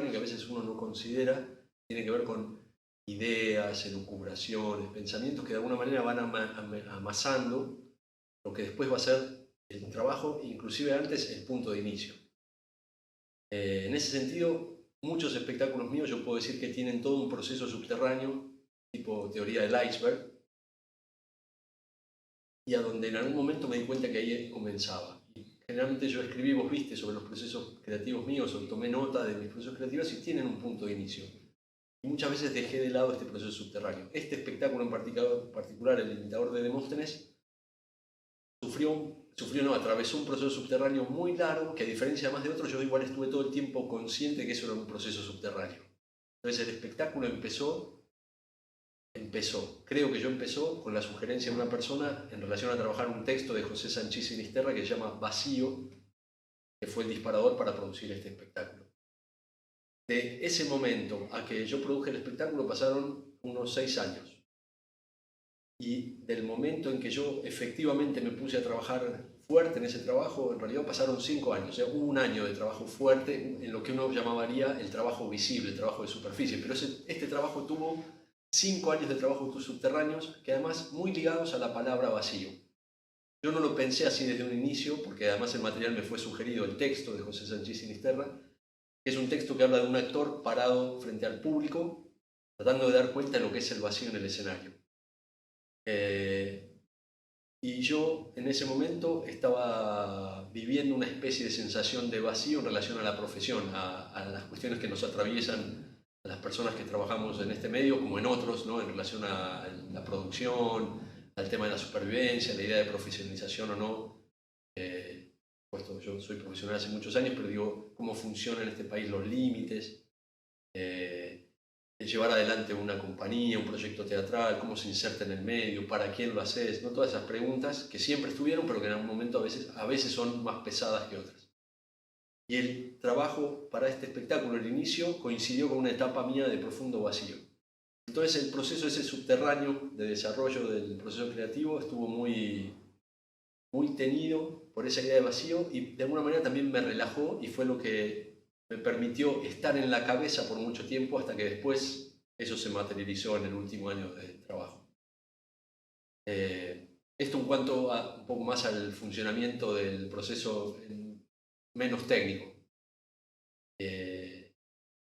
subterráneo que a veces uno no considera, tiene que ver con ideas, elucubraciones, pensamientos que de alguna manera van amasando lo que después va a ser el trabajo, inclusive antes el punto de inicio. En ese sentido, muchos espectáculos míos yo puedo decir que tienen todo un proceso subterráneo, tipo teoría del iceberg, y a donde en algún momento me di cuenta que ahí comenzaba. Y generalmente yo escribí, vos viste, sobre los procesos creativos míos, o tomé nota de mis procesos creativos y tienen un punto de inicio. Y muchas veces dejé de lado este proceso subterráneo. Este espectáculo en particular, El Imitador de Demóstenes, atravesó un proceso subterráneo muy largo, que a diferencia más de otros, yo igual estuve todo el tiempo consciente de que eso era un proceso subterráneo. Entonces el espectáculo creo que empezó con la sugerencia de una persona en relación a trabajar un texto de José Sanchís Sinisterra que se llama Vacío, que fue el disparador para producir este espectáculo. De ese momento a que yo produje el espectáculo pasaron unos 6 años. Y del momento en que yo efectivamente me puse a trabajar fuerte en ese trabajo, en realidad pasaron 5 años. O sea, hubo un año de trabajo fuerte en lo que uno llamaría el trabajo visible, el trabajo de superficie. Pero este trabajo tuvo 5 años de trabajo subterráneos, que además muy ligados a la palabra vacío. Yo no lo pensé así desde un inicio, porque además el material me fue sugerido, el texto de José Sanchís Sinisterra, que es un texto que habla de un actor parado frente al público, tratando de dar cuenta de lo que es el vacío en el escenario. Y yo en ese momento estaba viviendo una especie de sensación de vacío en relación a la profesión, a las cuestiones que nos atraviesan a las personas que trabajamos en este medio, como en otros, ¿no? En relación a la producción, al tema de la supervivencia, la idea de profesionalización o no. Puesto yo soy profesional hace muchos años, pero digo, cómo funcionan en este país los límites. De llevar adelante una compañía, un proyecto teatral, cómo se inserta en el medio, para quién lo haces, ¿no? Todas esas preguntas que siempre estuvieron, pero que en algún momento a veces son más pesadas que otras. Y el trabajo para este espectáculo, el inicio, coincidió con una etapa mía de profundo vacío. Entonces el proceso ese subterráneo de desarrollo del proceso creativo estuvo muy tenido por esa idea de vacío y de alguna manera también me relajó y fue lo que me permitió estar en la cabeza por mucho tiempo hasta que después eso se materializó en el último año de trabajo. Esto en cuanto a un poco más al funcionamiento del proceso menos técnico.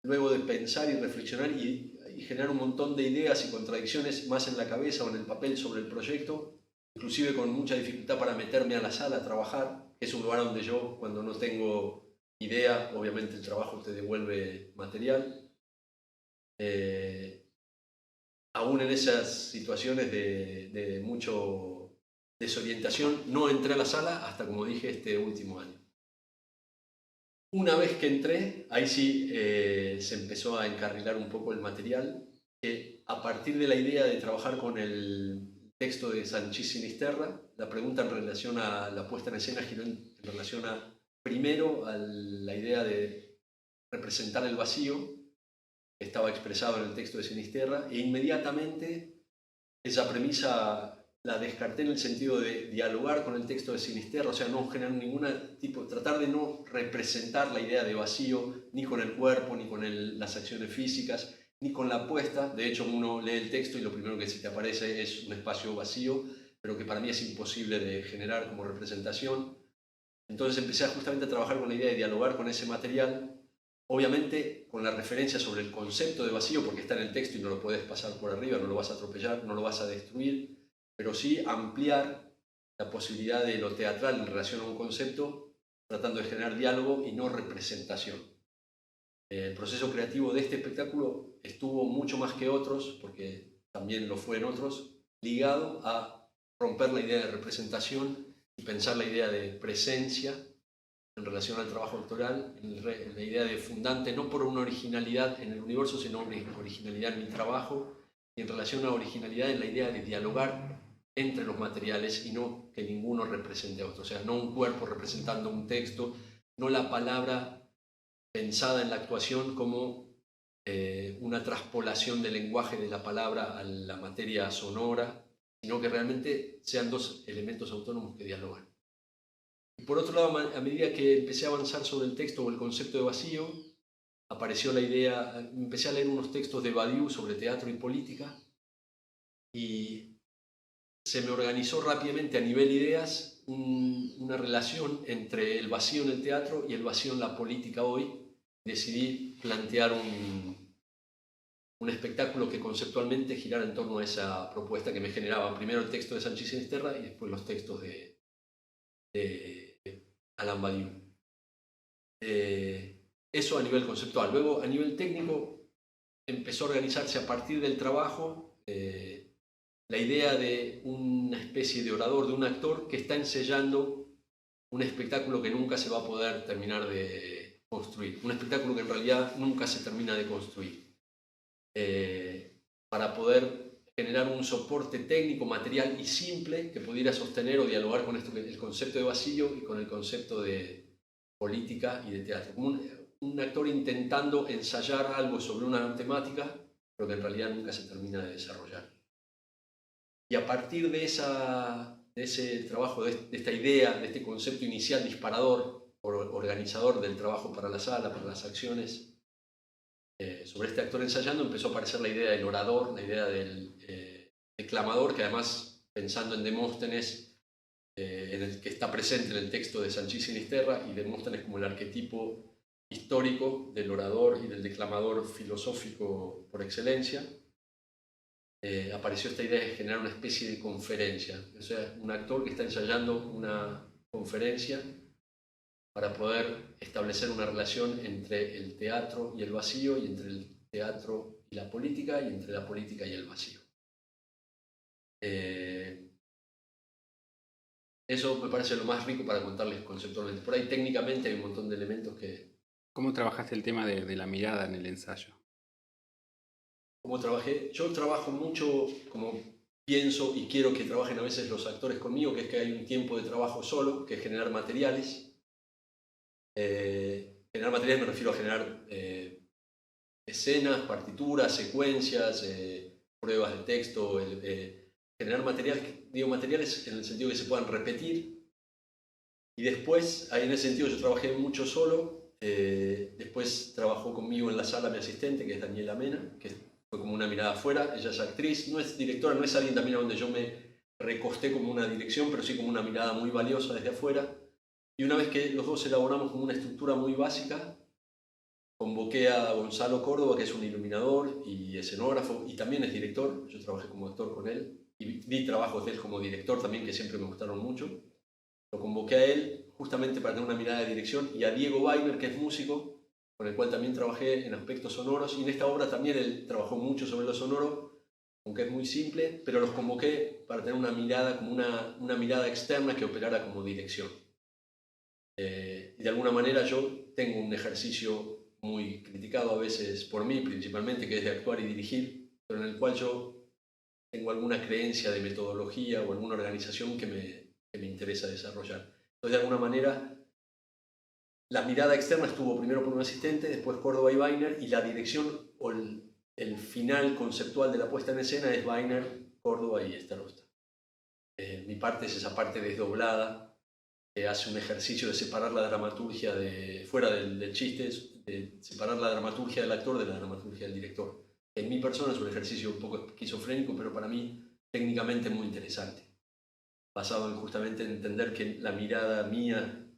Luego de pensar y reflexionar y generar un montón de ideas y contradicciones más en la cabeza o en el papel sobre el proyecto, inclusive con mucha dificultad para meterme a la sala a trabajar, que es un lugar donde yo, cuando no tengo idea, obviamente el trabajo te devuelve material. Aún en esas situaciones de mucho desorientación, no entré a la sala hasta, como dije, este último año. Una vez que entré, ahí sí se empezó a encarrilar un poco el material, que a partir de la idea de trabajar con el texto de Sanchís Sinisterra, la pregunta en relación a la puesta en escena giró en relación primero a la idea de representar el vacío, que estaba expresado en el texto de Sinisterra, e inmediatamente esa premisa la descarté en el sentido de dialogar con el texto de Sinisterra, o sea, no generar tratar de no representar la idea de vacío, ni con el cuerpo, ni con las acciones físicas, ni con la puesta. De hecho, uno lee el texto y lo primero que se te aparece es un espacio vacío, pero que para mí es imposible de generar como representación. Entonces empecé justamente a trabajar con la idea de dialogar con ese material, obviamente con la referencia sobre el concepto de vacío, porque está en el texto y no lo puedes pasar por arriba, no lo vas a atropellar, no lo vas a destruir, pero sí ampliar la posibilidad de lo teatral en relación a un concepto, tratando de generar diálogo y no representación. El proceso creativo de este espectáculo estuvo mucho más que otros, porque también lo fue en otros, ligado a romper la idea de representación y pensar la idea de presencia en relación al trabajo actoral, en la idea de fundante, no por una originalidad en el universo, sino una originalidad en mi trabajo, y en relación a originalidad en la idea de dialogar entre los materiales y no que ninguno represente a otro. O sea, no un cuerpo representando un texto, no la palabra pensada en la actuación como una traspolación del lenguaje de la palabra a la materia sonora, sino que realmente sean dos elementos autónomos que dialogan. Y por otro lado, a medida que empecé a avanzar sobre el texto o el concepto de vacío, apareció la idea, empecé a leer unos textos de Badiou sobre teatro y política y se me organizó rápidamente a nivel ideas una relación entre el vacío en el teatro y el vacío en la política hoy. Decidí plantear un espectáculo que conceptualmente girara en torno a esa propuesta que me generaba primero el texto de Sanchís Sinisterra y después los textos de Alain Badiou. Eso a nivel conceptual. Luego, a nivel técnico, empezó a organizarse a partir del trabajo la idea de una especie de orador, de un actor que está ensayando un espectáculo que nunca se va a poder terminar de construir. Un espectáculo que en realidad nunca se termina de construir. Para poder generar un soporte técnico, material y simple que pudiera sostener o dialogar con esto, el concepto de vacío y con el concepto de política y de teatro. Como un actor intentando ensayar algo sobre una temática, pero que en realidad nunca se termina de desarrollar. Y a partir de ese trabajo, de esta idea, de este concepto inicial disparador, organizador del trabajo para la sala, para las acciones, sobre este actor ensayando, empezó a aparecer la idea del orador, la idea del declamador, que además, pensando en Demóstenes, en el que está presente en el texto de Sanchís Sinisterra, y Demóstenes como el arquetipo histórico del orador y del declamador filosófico por excelencia, apareció esta idea de generar una especie de conferencia, o sea, un actor que está ensayando una conferencia para poder establecer una relación entre el teatro y el vacío, y entre el teatro y la política, y entre la política y el vacío. Eso me parece lo más rico para contarles conceptualmente. Por ahí técnicamente hay un montón de elementos que... ¿Cómo trabajaste el tema de la mirada en el ensayo? ¿Cómo trabajé? Yo trabajo mucho como pienso y quiero que trabajen a veces los actores conmigo, que es que hay un tiempo de trabajo solo, que es generar materiales. Generar materiales me refiero a generar escenas, partituras, secuencias, pruebas de texto, generar materiales, digo materiales en el sentido que se puedan repetir. Y después, ahí en ese sentido yo trabajé mucho solo. Después trabajó conmigo en la sala mi asistente, que es Daniela Mena, que fue como una mirada afuera. Ella es actriz, no es directora, no es alguien también a donde yo me recosté como una dirección, pero sí como una mirada muy valiosa desde afuera. Y una vez que los dos elaboramos como una estructura muy básica, convoqué a Gonzalo Córdoba, que es un iluminador y escenógrafo, y también es director. Yo trabajé como actor con él, y vi trabajos de él como director también, que siempre me gustaron mucho. Lo convoqué a él justamente para tener una mirada de dirección, y a Diego Weiner, que es músico, con el cual también trabajé en aspectos sonoros, y en esta obra también él trabajó mucho sobre lo sonoro, aunque es muy simple, pero los convoqué para tener una mirada, como una mirada externa que operara como dirección. Y de alguna manera yo tengo un ejercicio muy criticado a veces por mí, principalmente, que es de actuar y dirigir, pero en el cual yo tengo alguna creencia de metodología o alguna organización que me interesa desarrollar. Entonces, de alguna manera, la mirada externa estuvo primero por un asistente, después Córdoba y Weiner, y la dirección o el final conceptual de la puesta en escena es Weiner, Córdoba y Starosta. Mi parte es esa parte desdoblada, que hace un ejercicio de separar la dramaturgia fuera del chiste, de separar la dramaturgia del actor de la dramaturgia del director. En mi persona es un ejercicio un poco esquizofrénico, pero para mí técnicamente muy interesante, basado en justamente entender que la mirada mía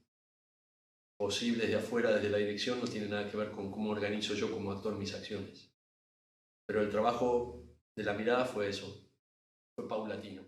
posible desde afuera, desde la dirección, no tiene nada que ver con cómo organizo yo como actor mis acciones. Pero el trabajo de la mirada fue eso, fue paulatino.